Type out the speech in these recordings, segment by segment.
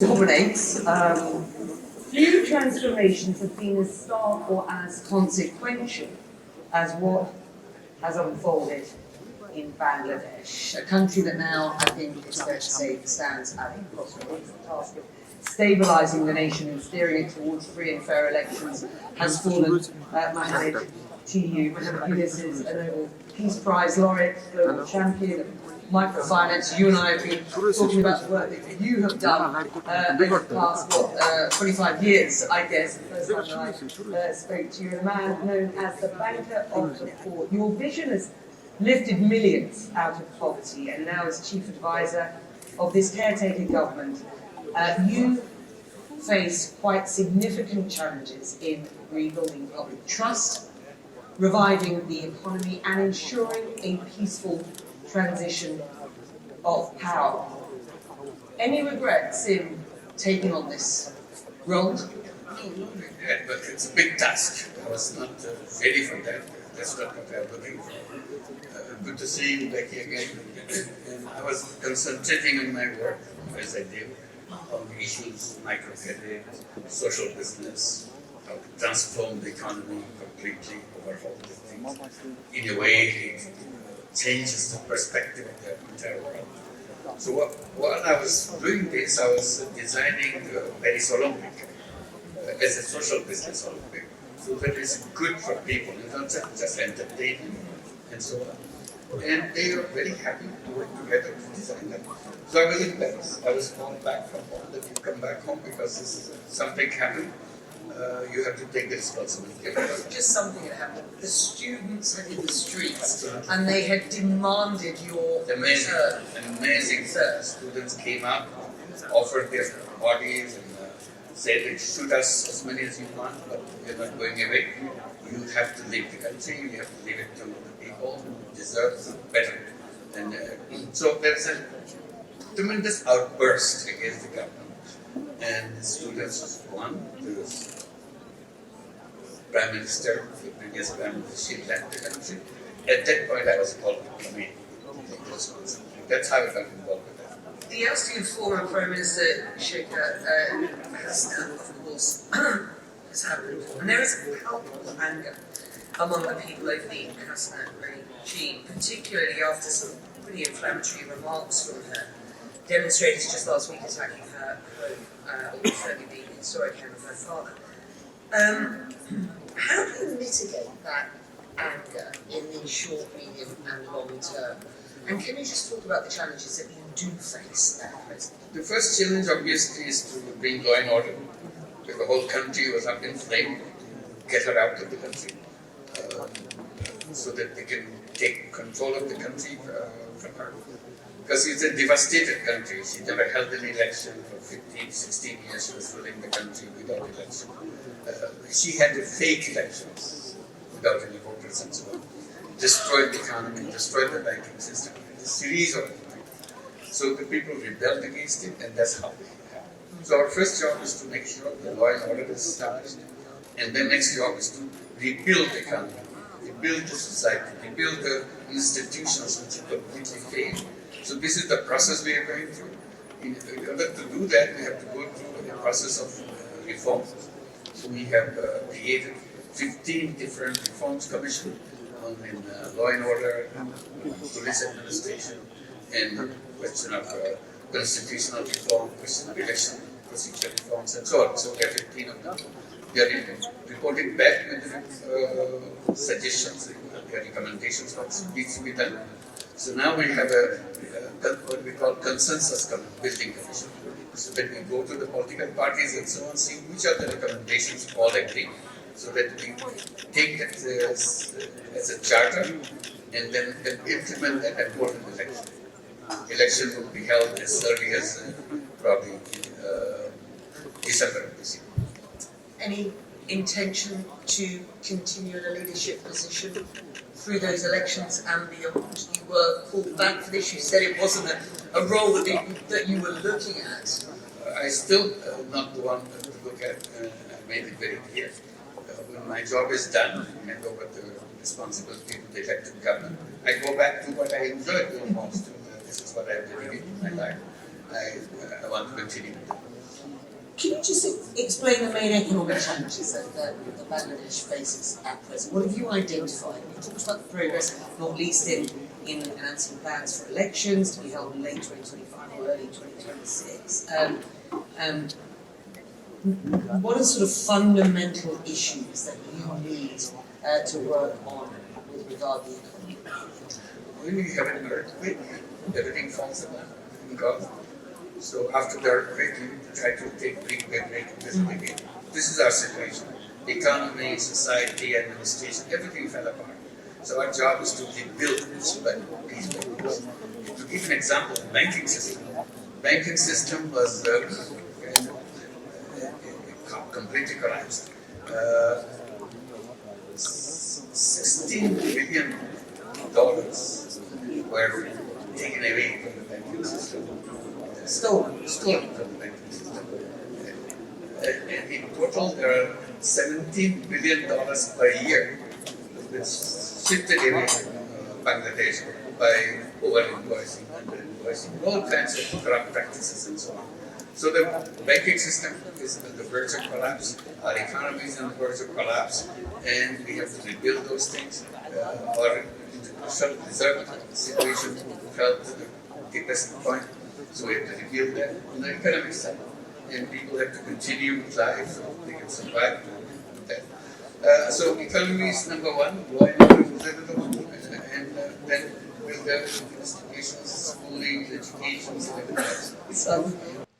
Dominates. Few transformations have been as stark or as consequential as what has unfolded in Bangladesh, a country that now, I think it's fair to say, stands at the crossroads. The task of stabilising the nation and steering it towards free and fair elections has fallen, Mohammed, to you. Yunus is a Nobel Peace Prize laureate, global champion of microfinance. You and I have been talking about the work that you have done over the past 25 years, I guess. The first time I spoke to you, a man known as the banker of the poor. Your vision has lifted millions out of poverty, and now as chief advisor of this caretaker government, you face quite significant challenges in rebuilding public trust, reviving the economy, and ensuring a peaceful transition of power. Any regrets in taking on this role? No regret, but it's a big task. I was not ready for that. That's not what I'm looking for. Good to see you back here again. And I was concentrating on my work, as I did, on issues, microcredit, social business, how to transform the economy completely, overhaul the things. In a way, it changes the perspective of the entire world. So while I was doing this, I was designing the Paris Olympic as a social business Olympic. So that is good for people, it's not just entertainment and so on. And they are very happy to work together to design that. So I was in Paris. I was called back from home, that you come back home because something happened. You have to take the responsibility. It wasn't just something that happened. The students had hit the streets and they had demanded your return. Amazing. Students came up, offered their bodies and said, shoot us as many as you want, but we're not going away. You have to leave the country, you have to leave it to the people who deserve better. And so there's a tremendous outburst against the government. And the students won. There was Prime Minister, the previous Prime Minister, she left the country. At that point, I was called to come in. That's how I got involved with that. The ousting of former Prime Minister Sheikh Hasina, of course, has happened. And there is a palpable anger among the people over the Hasina regime, particularly after some pretty inflammatory remarks from her. Demonstrators just last week attacking her home, certainly the historic home of her father. How do you mitigate that anger in the short, medium and long term? And can you just talk about the challenges that you do face at present? The first challenge obviously is to bring law and order. Because the whole country was up in flame, get her out of the country so that they can take control of the country from her. Because it's a devastated country. She never held an election for 15, 16 years. She was ruling the country without election. She had fake elections without any voters and so on. Destroyed the economy, destroyed the banking system, a series of things. So the people rebelled against it, and that's how it happened. So our first job is to make sure the law and order is established, and the next job is to rebuild the economy, rebuild the society, rebuild the institutions which have completely failed. So this is the process we are going through. In order to do that, we have to go through a process of reform. So we have created 15 different reforms commissions in law and order, police administration, and question of constitutional reform, question of election procedure reforms, and so on. So there are 15 of them. They are reporting back with suggestions, recommendations, what needs to be done. So now we have what we call consensus building commission. So that we go to the political parties and so on, see which are the recommendations all agree, so that we take that as a charter and then implement that and go to the election. Election will be held as early as probably December of this year. Any intention to continue in a leadership position through those elections and beyond? You were called back for this. You said it wasn't a role that you were looking at. I still not the one to look at. I made it very clear. When my job is done, I hand over the responsibility to the elected government. I go back to what I enjoyed doing most. This is what I've dedicated my life. I want to continue. Can you just explain the main economic challenges that the Bangladesh faces at present? What have you identified? You talked about the progress, not least in announcing plans for elections to be held in late 2025 or early 2026. What are sort of fundamental issues that you need to work on with regard to the economy? When we have an earthquake, everything falls apart in Gaza. So after the earthquake, we try to take break this again. This is our situation. Economy, society, administration, everything fell apart. So our job is to rebuild piece by piece. To give an example, banking system. Banking system was completely collapsed. $16 billion were taken away from the banking system. Stolen from the banking system. And in total, there are $17 billion per year that's shifted away from Bangladesh by over-invoicing, under-invoicing, all kinds of corrupt practices and so on. So the banking system is on the verge of collapse, our economy is on the verge of collapse, and we have to rebuild those things. Our international reserve situation fell to the deepest point, so we have to rebuild that on the economic side. And people have to continue life so they can survive that. So economy is number one, law and order is number two, and then with the institutions, schooling, education, and everything else.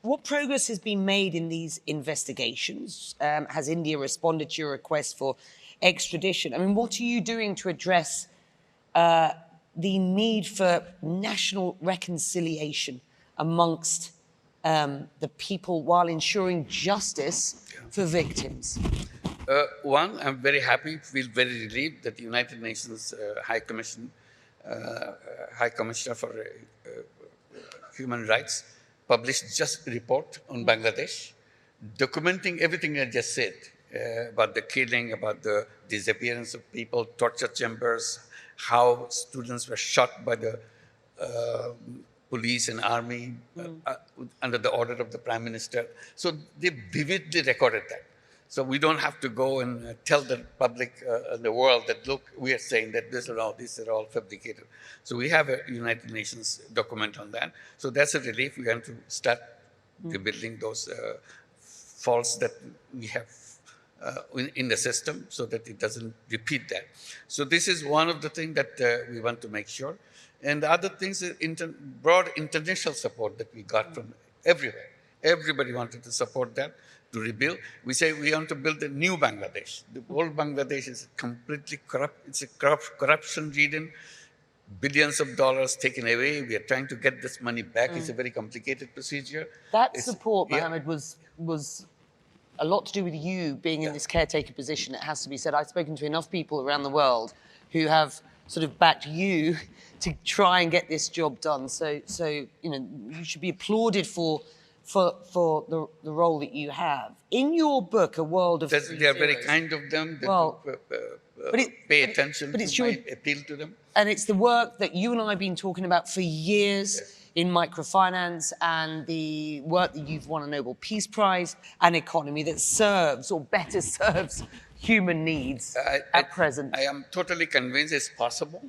What progress has been made in these investigations? Has India responded to your request for extradition? I mean, what are you doing to address the need for national reconciliation amongst the people while ensuring justice for victims? One, I'm very happy, feel very relieved that the United Nations High Commissioner for Human Rights published just a report on Bangladesh, documenting everything I just said about the killing, about the disappearance of people, torture chambers, how students were shot by the police and army under the order of the Prime Minister. So they vividly recorded that. So we don't have to go and tell the public, the world that, look, we are saying that these are all fabricated. So we have a United Nations document on that. So that's a relief. We have to start rebuilding those faults that we have in the system so that it doesn't repeat that. So this is one of the things that we want to make sure. And the other things is broad international support that we got from everywhere. Everybody wanted to support that, to rebuild. We say we want to build a new Bangladesh. The old Bangladesh is completely corrupt. It's a corruption-ridden, billions of dollars taken away. We are trying to get this money back. It's a very complicated procedure. That support, Mohammed, was a lot to do with you being in this caretaker position, it has to be said. I've spoken to enough people around the world who have sort of backed you to try and get this job done. So you know, you should be applauded for the role that you have. In your book, A World of Free They are Heroes, very kind of them. Pay attention to my appeal to them. And it's the work that you and I have been talking about for years in microfinance, and the work that you've won a Nobel Peace Prize, an economy that serves or better serves human needs at present. I am totally convinced it's possible.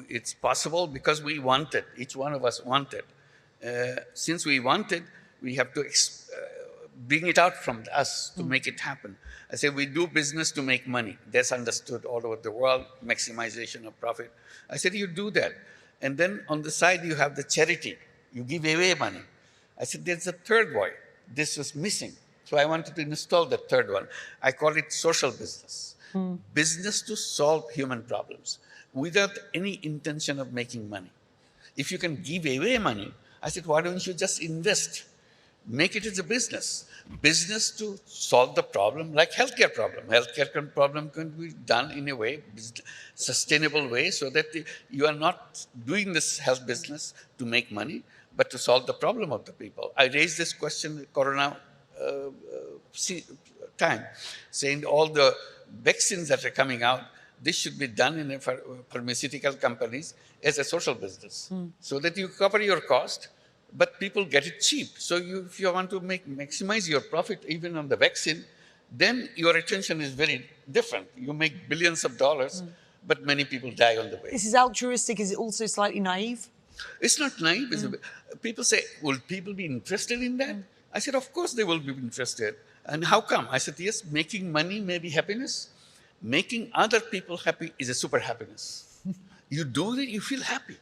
It's possible because we want it. Each one of us wanted. Since we want it, we have to bring it out from us to make it happen. I say we do business to make money. That's understood all over the world, maximization of profit. I said you do that. And then on the side, you have the charity. You give away money. I said there's a third way. This was missing. So I wanted to install the third one. I call it social business. Business to solve human problems without any intention of making money. If you can give away money, I said, why don't you just invest? Make it as a business. Business to solve the problem, like healthcare problem. Healthcare problem can be done in a way, sustainable way, so that you are not doing this health business to make money, but to solve the problem of the people. I raised this question in Corona time, saying all the vaccines that are coming out, this should be done in pharmaceutical companies as a social business, so that you cover your cost, but people get it cheap. So if you want to maximize your profit even on the vaccine, then your attention is very different. You make billions of dollars, but many people die on the way. This is altruistic. Is it also slightly naive? It's not naive. People say, will people be interested in that? I said, of course they will be interested. And how come? I said, yes, making money may be happiness. Making other people happy is a super happiness. You do it, you feel happy.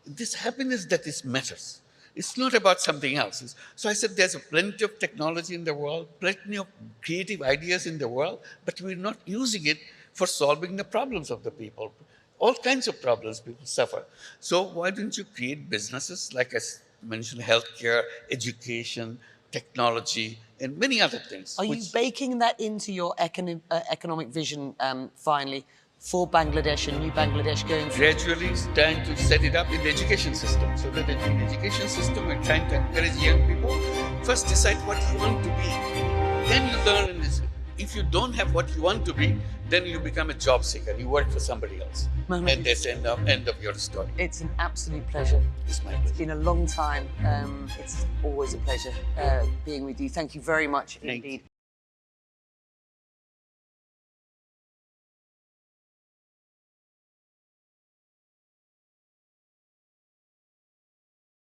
This happiness that is matters. It's not about something else. So I said, there's plenty of technology in the world, plenty of creative ideas in the world, but we're not using it for solving the problems of the people. All kinds of problems people suffer. So why don't you create businesses, like I mentioned, healthcare, education, technology, and many other things. Are you baking that into your economic vision finally for Bangladesh and new Bangladesh going forward? Gradually trying to set it up in the education system. So that in the education system, we're trying to encourage young people, first decide what you want to be. Then you learn this. If you don't have what you want to be, then you become a job seeker. You work for somebody else. Mohammed, And that's the end of your story. it's an absolute pleasure. It's my It's pleasure. been a long time. It's always a pleasure being with you. Thank you very much Thank you. indeed.